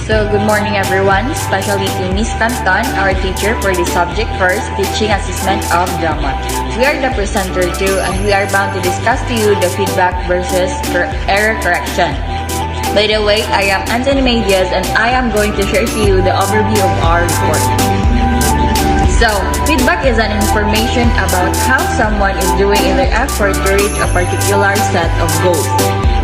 So, good morning everyone, especially to Miss Canton, our teacher for the subject first, teaching assessment of drama. We are the presenter too, and we are bound to discuss to you the feedback versus error correction. By the way, I am Anthony Medias and I am going to share to you the overview of our report. So, feedback is an information about how someone is doing in their effort to reach a particular set of goals.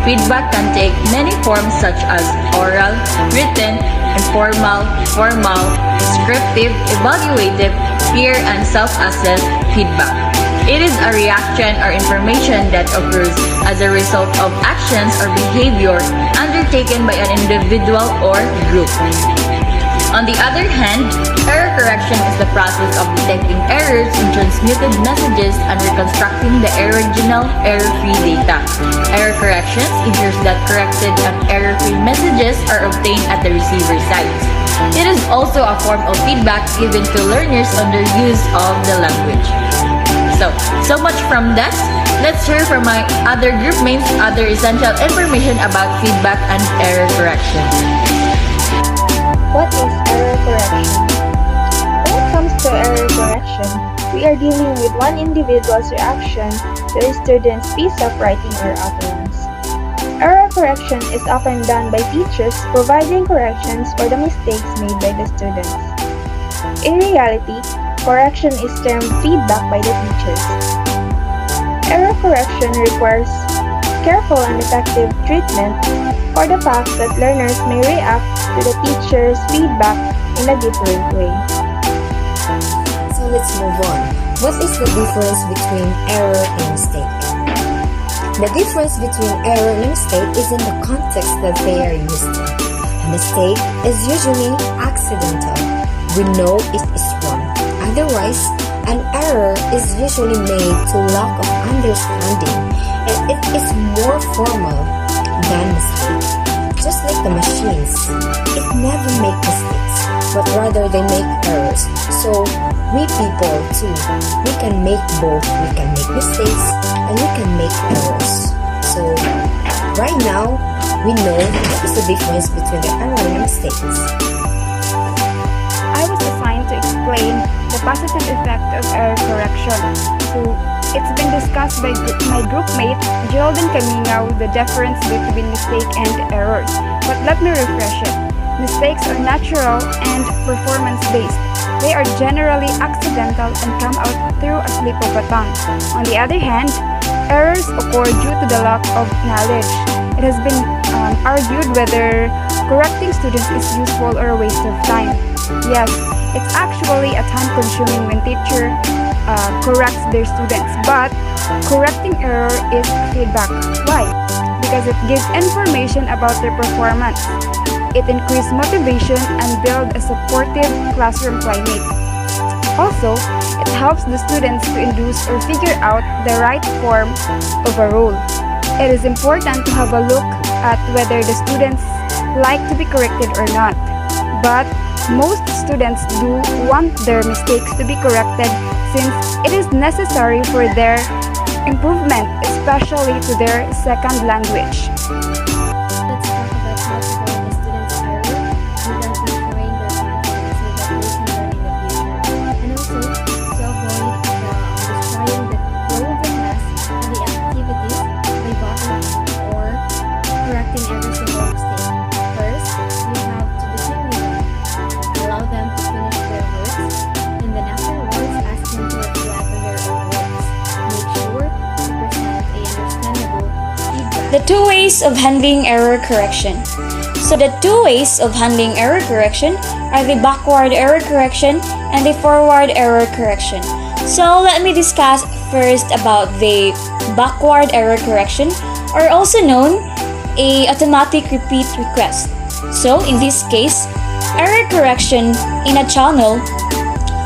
Feedback can take many forms such as oral, written, informal, formal, descriptive, evaluative, peer, and self-assessed feedback. It is a reaction or information that occurs as a result of actions or behavior undertaken by an individual or group. On the other hand, error correction is the process of detecting errors in transmitted messages and reconstructing the original error-free data. Error corrections ensures that corrected and error-free messages are obtained at the receiver side. It is also a form of feedback given to learners on their use of the language. So much from that. Let's hear from my other group mates other essential information about feedback and error correction. What is error correction? When it comes to error correction, we are dealing with one individual's reaction to a student's piece of writing or utterance. Error correction is often done by teachers providing corrections for the mistakes made by the students. In reality, correction is termed feedback by the teachers. Error correction requires careful and effective treatment for the fact that learners may react to the teacher's feedback in a different way. So let's move on. What is the difference between error and mistake? The difference between error and mistake is in the context that they are used in. A mistake is usually accidental. We know it is wrong. Otherwise, an error is usually made to lack of understanding, and it is more formal than mistake. Just like the machines, it never makes mistakes, but rather they make errors. So we people too, we can make both. We can make mistakes and we can make errors. So right now, we know what is the difference between the error and mistakes. I was assigned to explain the positive effect of error correction. So it's been discussed by my group mate, Geraldine Camino, the difference between mistake and errors. But let me refresh it. Mistakes are natural and performance-based. They are generally accidental and come out through a slip of a tongue. On the other hand, errors occur due to the lack of knowledge. It has been argued whether correcting students is useful or a waste of time. Yes, it's actually a time-consuming when teacher corrects their students, but correcting error is feedback. Why? Because it gives information about their performance. It increases motivation and builds a supportive classroom climate. Also, it helps the students to induce or figure out the right form of a rule. It is important to have a look at whether the students like to be corrected or not. But most students do want their mistakes to be corrected since it is necessary for their improvement, especially to their second language. Let's talk about how to correct the students' error without destroying their confidence so that they can learn in the future. And also, to avoid destroying the flow of the class and the activities by bottling or correcting every single mistake. First, we have to begin with them. Allow them to finish their words, and then afterwards ask them to reflect on their own words. Make sure to present a understandable feedback. The two ways of handling error correction. So the two ways of handling error correction are the backward error correction and the forward error correction. So let me discuss first about the backward error correction, or also known a automatic repeat request. So in this case, error correction in a channel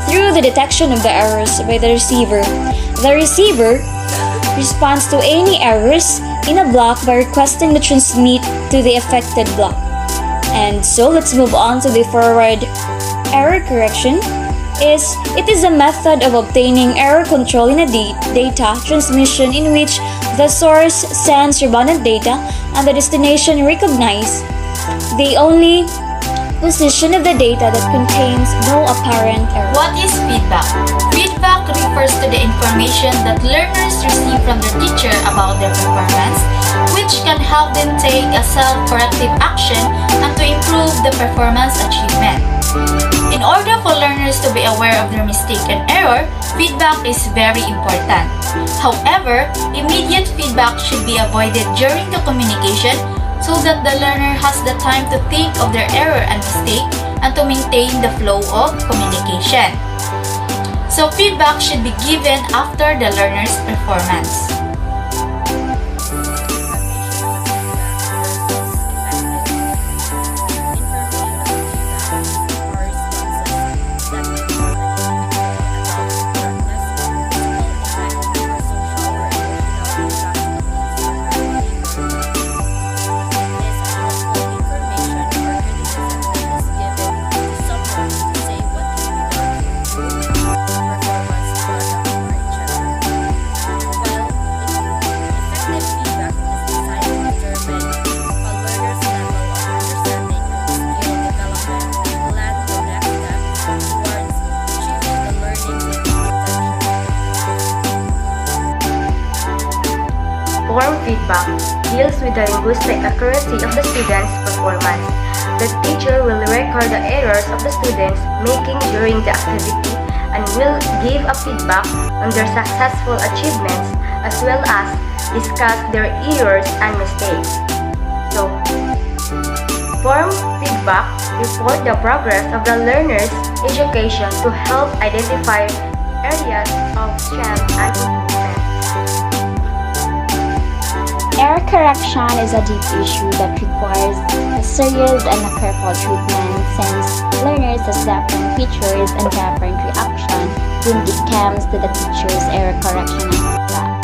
through the detection of the errors by the receiver. The receiver responds to any errors in a block by requesting to transmit to the affected block. And so let's move on to the forward error correction. It is a method of obtaining error control in a data transmission in which the source sends redundant data and the destination recognize. They only position of the data that contains no apparent error. What is feedback? Feedback refers to the information that learners receive from their teacher about their performance, which can help them take a self-corrective action and to improve the performance achievement. In order for learners to be aware of their mistake and error, feedback is very important. However, immediate feedback should be avoided during the communication so that the learner has the time to think of their error and mistake and to maintain the flow of communication. So feedback should be given after the learner's performance. Form feedback deals with the linguistic accuracy of the student's performance. The teacher will record the errors of the students making during the activity and will give a feedback on their successful achievements as well as discuss their errors and mistakes. So, form feedback report the progress of the learner's education to help identify areas of strength and improvement. Error correction is a deep issue that requires a serious and a careful treatment since learners have different features and different reaction when it comes to the teacher's error correction and feedback.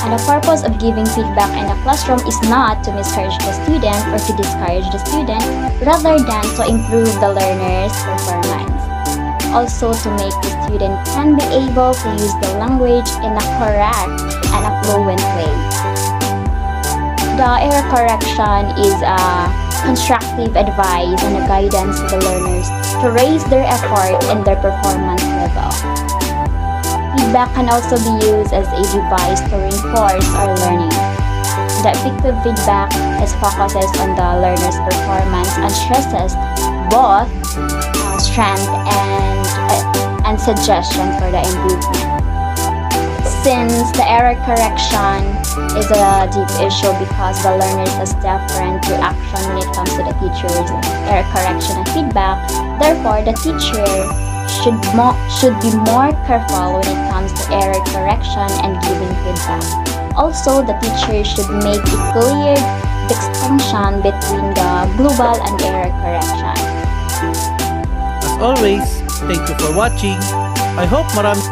And the purpose of giving feedback in the classroom is not to discourage the student or to discourage the student, rather than to improve the learner's performance. Also to make the student can be able to use the language in a correct and a fluent way. The error correction is a constructive advice and a guidance to the learners to raise their effort and their performance level. Feedback can also be used as a device to reinforce our learning. The effective feedback is focuses on the learner's performance and stresses both strength and suggestion for the improvement. Since the error correction is a deep issue because the learners has different reaction when it comes to the teacher's error correction and feedback, therefore the teacher should be more careful when it comes to error correction and giving feedback. Also, the teacher should make a clear distinction between the global and error correction. As always, thank you for watching. I hope marami